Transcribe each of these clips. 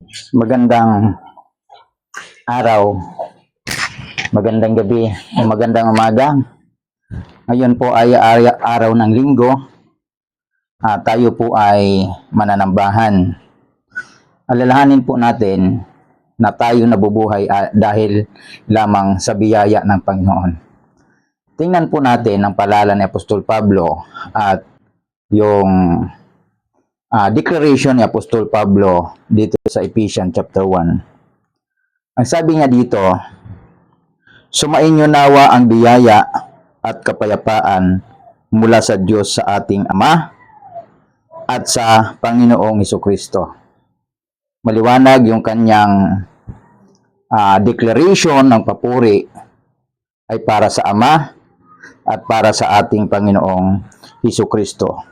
Magandang araw, magandang gabi, o magandang umaga. Ngayon po ay araw ng linggo. Tayo po ay mananambahan. Alalahanin po natin na tayo nabubuhay dahil lamang sa biyaya ng Panginoon. Tingnan po natin ang paalala ni Apostol Pablo at yung declaration ni Apostol Pablo dito sa Ephesians chapter 1. Ang sabi niya dito, sumainyo nawa ang biyaya at kapayapaan mula sa Diyos sa ating Ama at sa Panginoong Hesukristo. Maliwanag yung kanyang declaration ng papuri ay para sa Ama at para sa ating Panginoong Hesukristo.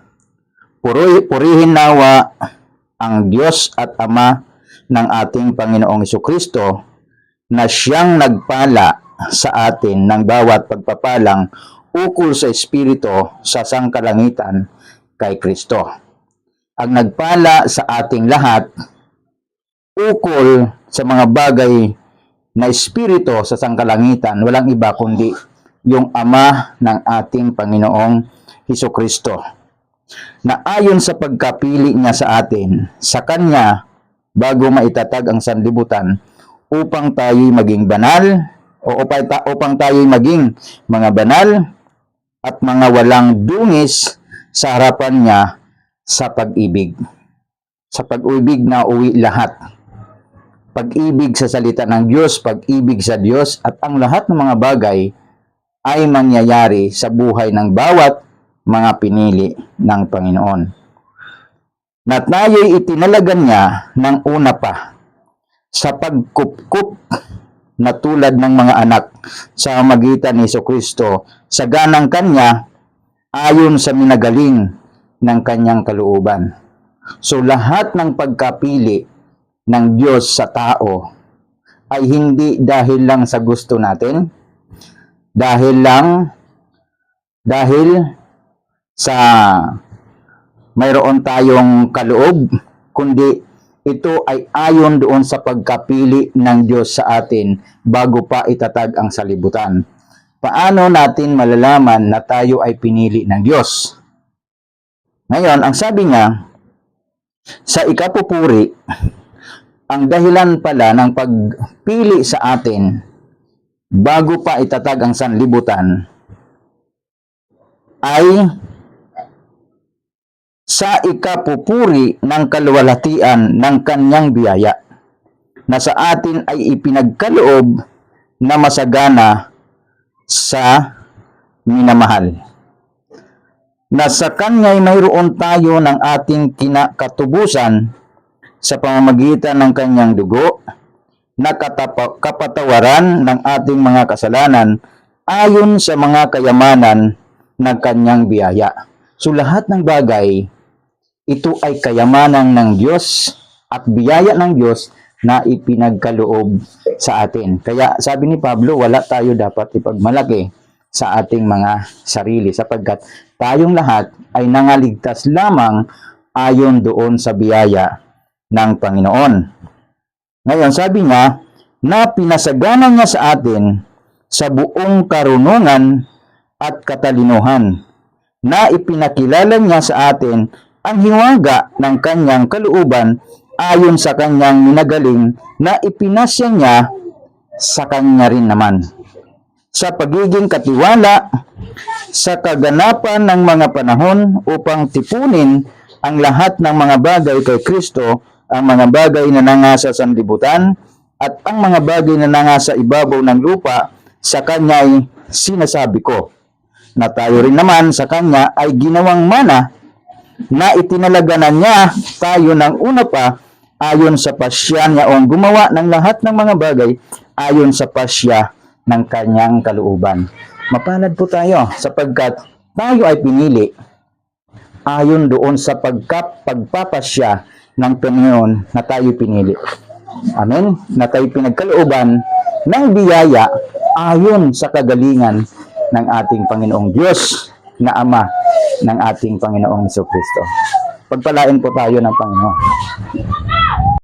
Purihin nawa ang Diyos at Ama ng ating Panginoong Hesukristo na siyang nagpala sa atin ng bawat pagpapalang ukol sa Espiritu sa sangkalangitan kay Kristo. Ang nagpala sa ating lahat ukol sa mga bagay na Espiritu sa sangkalangitan, walang iba kundi yung Ama ng ating Panginoong Hesukristo, na ayon sa pagkapili niya sa atin, sa Kanya, bago maitatag ang sanlibutan, upang tayo'y maging banal, o upang tayo'y maging mga banal, at mga walang dungis sa harapan niya sa pag-ibig. Sa pag-ibig na uwi lahat. Pag-ibig sa salita ng Diyos, pag-ibig sa Diyos, at ang lahat ng mga bagay ay mangyayari sa buhay ng bawat mga pinili ng Panginoon. Na tayo'y itinalagan niya ng una pa sa pagkupkup na tulad ng mga anak sa magitan ni Hesukristo sa ganang Kanya ayon sa minagaling ng Kanyang kalooban. So lahat ng pagkapili ng Diyos sa tao ay hindi dahil lang sa gusto natin, dahil sa mayroon tayong kaloob, kundi ito ay ayon doon sa pagkapili ng Diyos sa atin bago pa itatag ang salibutan. Paano natin malalaman na tayo ay pinili ng Diyos? Ngayon, ang sabi niya, sa ikapupuri, ang dahilan pala ng pagpili sa atin bago pa itatag ang sanlibutan ay sa ikapupuri ng kaluwalhatian ng Kanyang biyaya na sa atin ay ipinagkaloob na masagana sa minamahal. Na sa Kanya'y mayroon tayo ng ating kinakatubusan sa pamamagitan ng Kanyang dugo na kapatawaran ng ating mga kasalanan ayon sa mga kayamanan ng Kanyang biyaya. So lahat ng bagay, ito ay kayamanan ng Diyos at biyaya ng Diyos na ipinagkaloob sa atin. Kaya sabi ni Pablo, wala tayo dapat ipagmalaki sa ating mga sarili sapagkat tayong lahat ay nangaligtas lamang ayon doon sa biyaya ng Panginoon. Ngayon, sabi niya, na pinasagana niya sa atin sa buong karunungan at katalinuhan, na ipinakilala niya sa atin ang hiwaga ng Kanyang kalooban ayon sa Kanyang minagaling na ipinasya niya sa Kanya rin naman. Sa pagiging katiwala, sa kaganapan ng mga panahon upang tipunin ang lahat ng mga bagay kay Kristo, ang mga bagay na nangasa sa sanlibutan at ang mga bagay na nangasa ibabaw ng lupa, sa Kanya'y sinasabi ko, na tayo rin naman sa Kanya ay ginawang mana na itinalaganan niya tayo ng una pa ayon sa pasya niya o gumawa ng lahat ng mga bagay ayon sa pasya ng Kanyang kalooban. Mapalad po tayo sapagkat tayo ay pinili ayon doon sa pagpapasya ng Panginoon na tayo pinili. Amen? Na tayo pinagkalooban ng biyaya ayon sa kagalingan ng ating Panginoong Diyos na Ama ng ating Panginoong Hesukristo. Pagpalain po tayo ng Panginoon.